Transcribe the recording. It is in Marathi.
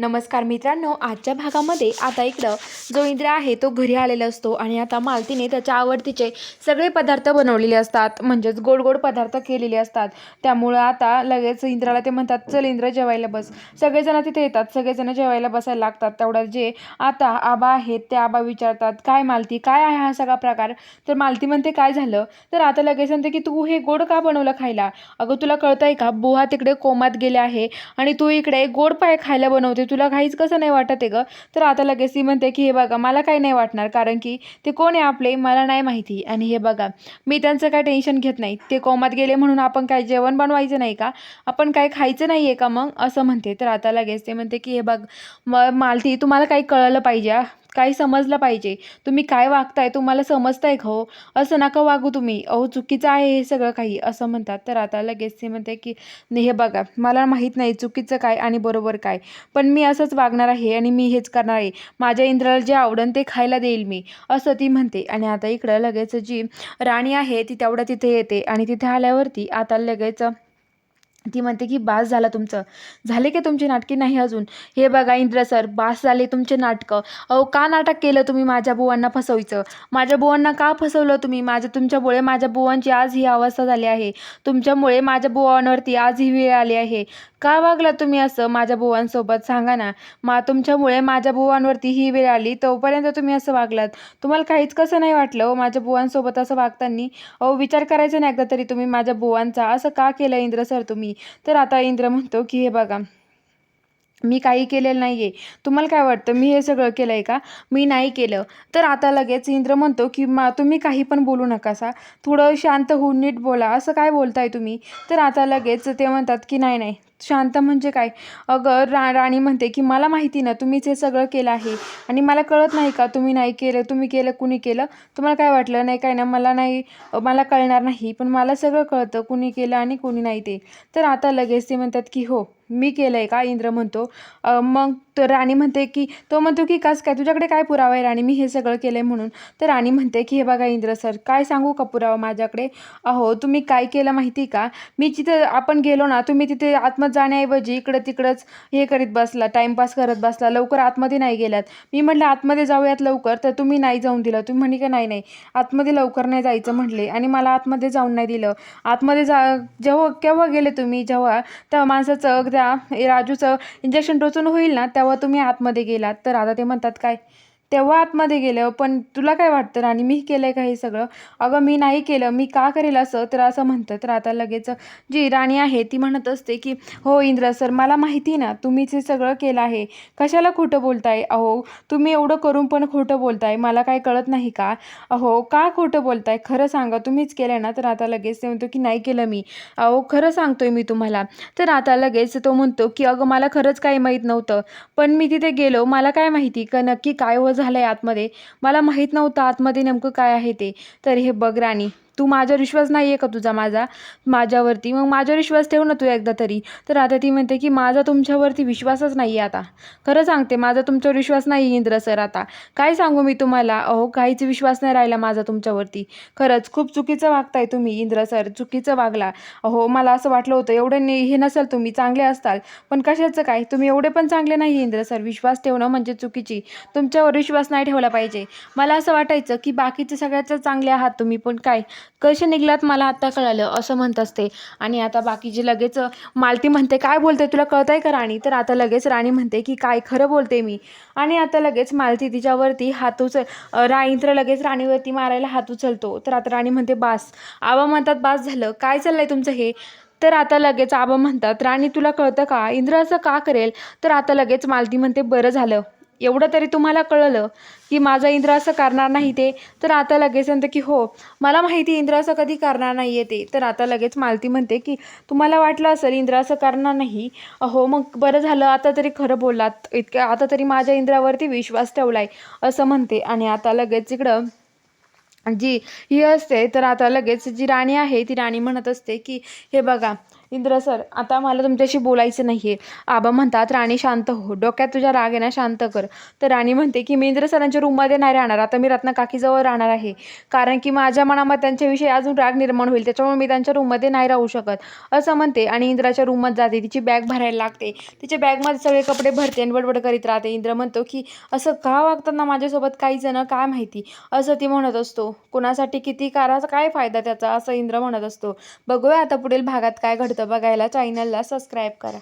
नमस्कार मित्रांनो, आजच्या भागामध्ये आता इकडं जो इंद्र आहे तो घरी आलेला असतो आणि आता मालतीने त्याच्या आवडतीचे सगळे पदार्थ बनवलेले असतात, म्हणजेच गोड गोड पदार्थ केलेले असतात. त्यामुळं आता लगेच इंद्राला ते म्हणतात, चल इंद्र जेवायला बस. सगळेजण तिथे येतात, सगळेजण जेवायला बसायला लागतात. तेवढ्यात जे आता आबा आहेत ते आबा विचारतात, काय मालती, काय आहे हा सगळा प्रकार? तर मालती म्हणते, काय झालं? तर आता लगेच म्हणते की तू हे गोड का बनवलं खायला? अगं तुला कळतंय का, बुवा तिकडे कोमात गेले आहे आणि तू इकडे गोड पाय खायला बनवते, तुला काहीच कसं नाही वाटत आहे गं? तर आता लगेच ती म्हणते की हे बघा, मला काही नाही वाटणार, कारण की ते कोण आहे आपले मला नाही माहिती. आणि हे बघा, मी त्यांचं काय टेन्शन घेत नाही. ते कोमात गेले म्हणून आपण काय जेवण बनवायचं नाही का? आपण काय खायचं नाही आहे का मग? असं म्हणते. तर आता लगेच ते म्हणते की हे बघ मालती, तुम्हाला काही कळलं पाहिजे, काही समजलं पाहिजे. तुम्ही काय वागताय तुम्हाला समजताय का हो? असं नका वागू तुम्ही. अहो चुकीचं आहे हे सगळं काही, असं म्हणतात. तर आता लगेच ते म्हणते की नाही, हे बघा, मला माहीत नाही चुकीचं काय आणि बरोबर काय, पण मी असंच वागणार आहे आणि मी हेच करणार आहे. माझ्या इंद्राला जे आवडेल ते खायला देईल मी, असं ती म्हणते. आणि आता इकडं लगेच जी राणी आहे ती तेवढ्या तिथे येते आणि तिथे आल्यावरती आता लगेच ती म्हणते की बास झाला तुमचं, झाले की तुमची नाटकी नाही अजून? हे बघा इंद्र सर, बास झाले तुमचे नाटकं. अहो का नाटक केलं तुम्ही माझ्या बुवांना फसवायचं? माझ्या बुवांना का फसवलं तुम्ही? तुमच्यामुळे माझ्या बुवांची आज ही अवस्था झाली आहे. तुमच्यामुळे माझ्या बुवांवरती आज ही वेळ आली आहे. का वागला तुम्ही असं माझ्या बुवांसोबत, सांगा ना? तुमच्यामुळे माझ्या बुवांवरती ही वेळ आली, तोपर्यंत तुम्ही असं वागलात. तुम्हाला काहीच कसं नाही वाटलं हो माझ्या बुवांसोबत असं वागताना? अहो विचार करायचा नाही एकदा तरी तुम्ही माझ्या बुवांचा? असं का केलं इंद्र सर तुम्ही? तर आता इंद्र म्हणतो की हे बघा, मी काही केलेलं नाही आहे. तुम्हाला काय वाटतं मी हे सगळं केलं आहे का? मी नाही केलं. तर आता लगेच इंद्र म्हणतो की तुम्ही काही पण बोलू नकासा, थोडं शांत होऊन नीट बोला, असं काय बोलताय तुम्ही? तर आता लगेच ते म्हणतात की नाही नाही, शांत म्हणजे काय? अगं राणी म्हणते की मला माहिती ना तुम्हीच हे सगळं केलं आहे आणि मला कळत नाही का तुम्ही नाही केलं, तुम्ही केलं, कुणी केलं? तुम्हाला काय वाटलं नाही काय ना, मला नाही, मला कळणार नाही, पण मला सगळं कळतं कुणी केलं आणि कुणी नाही ते. तर आता लगेच ते म्हणतात की हो मी केलं आहे का? इंद्र म्हणतो. मग तर राणी म्हणते की तो म्हणतो की कस काय, तुझ्याकडे काय पुरावा आहे राणी मी हे सगळं केलं आहे म्हणून? तर राणी म्हणते की हे बघा इंद्र सर, काय सांगू का पुरावा माझ्याकडे? अहो तुम्ही काय केलं माहिती का, मी जिथे आपण गेलो ना, तुम्ही तिथे आतमध्ये जाण्याऐवजी इकडं तिकडंच हे करीत बसला, टाईमपास करत बसला, लवकर आतमध्ये नाही गेलात. मी म्हटलं आतमध्ये जाऊयात लवकर, तर तुम्ही नाही जाऊन दिलं. तुम्ही म्हणे की नाही नाही, आतमध्ये लवकर नाही जायचं म्हटले आणि मला आतमध्ये जाऊन नाही दिलं. आतमध्ये जेव्हा केव्हा गेले तुम्ही, जेव्हा त्या माणसाचं, त्या राजूचं इंजेक्शन टोचून होईल ना, तेव्हा तुम्ही आतमध्ये गेलात. तर आता ते म्हणतात काय, तेव्हा आतमध्ये गेलं? पण तुला काय वाटतं राणी मी केलंय का हे सगळं? अगं मी नाही केलं, मी का करेल असं? तर असं म्हणतं. तर आता लगेच जी राणी आहे ती म्हणत असते की हो इंद्र सर, मला माहिती ना तुम्हीच हे सगळं केलं आहे, कशाला खोटं बोलताय? अहो तुम्ही एवढं करून पण खोटं बोलताय, मला काय कळत नाही का? अहो का खोटं बोलताय, खरं सांगा तुम्हीच केलं ना? तर आता लगेच ते म्हणतो की नाही केलं मी, अहो खरं सांगतोय मी तुम्हाला. तर आता लगेच तो म्हणतो की अगं मला खरंच काही माहीत नव्हतं, पण मी तिथे गेलो, मला काय माहिती का नक्की काय झालंय आतमध्ये? मला माहीत नव्हतं आतमध्ये नेमकं काय आहे ते. तर हे बघ राणी, तू माझ्यावर विश्वास नाही आहे का तुझा माझ्यावरती? मग माझ्यावर विश्वास ठेव ना तू एकदा तरी. तर आता ती म्हणते की माझा तुमच्यावरती विश्वासच नाही आहे आता, खरं सांगते माझा तुमच्यावर विश्वास नाही इंद्र सर. आता काय सांगू मी तुम्हाला? अहो काहीच विश्वास नाही राहिला माझा तुमच्यावरती. खरंच खूप चुकीचं वागताय तुम्ही इंद्र सर, चुकीचं वागला. अहो मला असं वाटलं होतं एवढं हे नसेल, तुम्ही चांगले असताल, पण कशाचं काय, तुम्ही एवढे पण चांगले नाही इंद्र सर. विश्वास ठेवणं म्हणजे चुकीची, तुमच्यावर विश्वास नाही ठेवला पाहिजे. मला असं वाटायचं की बाकीचे सगळ्याच चांगले आहात तुम्ही, पण काय कसे निघलात मला आता कळालं, असं म्हणत असते. आणि आता बाकीचे लगेच मालती म्हणते काय बोलते, तुला कळतंय का राणी? तर आता लगेच राणी म्हणते की काय खरं बोलते मी. आणि आता लगेच मालती तिच्यावरती हात इंद्र लगेच राणीवरती मारायला हात उचलतो. तर आता राणी म्हणते बास. आबा म्हणतात बास झालं, काय चाललंय तुमचं हे? तर आता लगेच आबा म्हणतात राणी तुला कळतं का, इंद्र असं का करेल? तर आता लगेच मालती म्हणते बरं झालं एवढं तरी तुम्हाला कळलं की माझा इंद्र असं करणार नाही ते. तर आता लगेच म्हणते की हो मला माहिती इंद्र असं कधी करणार नाही आहे ते. तर आता लगेच मालती म्हणते की तुम्हाला वाटलं असेल इंद्र असं करणार नाही, अहो मग बरं झालं आता तरी खरं बोललात, इतक्या आता तरी माझ्या इंद्रावरती विश्वास ठेवलाय, असं म्हणते. आणि आता लगेच इकडं जी ही असते, तर आता लगेच जी राणी आहे ती राणी म्हणत असते की हे बघा इंद्र सर आता मला तुमच्याशी बोलायचं नाही आहे. आबा म्हणतात राणी शांत हो, डोक्यात तुझ्या राग आहे ना शांत कर. तर राणी म्हणते की मी इंद्र सरांच्या रूममध्ये नाही राहणार, आता मी रत्नकाकीजवळ राहणार आहे. कारण की माझ्या मनामध्ये त्यांच्याविषयी अजून राग निर्माण होईल, त्याच्यामुळे मी त्यांच्या रूममध्ये नाही राहू शकत असं म्हणते. आणि इंद्राच्या रूममध्ये जाते, तिची बॅग भरायला लागते. तिच्या बॅगमध्ये सगळे कपडे भरते आणि बडबड करीत राहते. इंद्र म्हणतो की असं का वागतात ना माझ्यासोबत काही जण, काय माहिती असं ती म्हणत असतो. कुणासाठी किती करायचा काय फायदा त्याचा, असं इंद्र म्हणत असतो. बघूया आता पुढील भागात काय घडतं. बघायला चॅनलला सबस्क्राईब करा.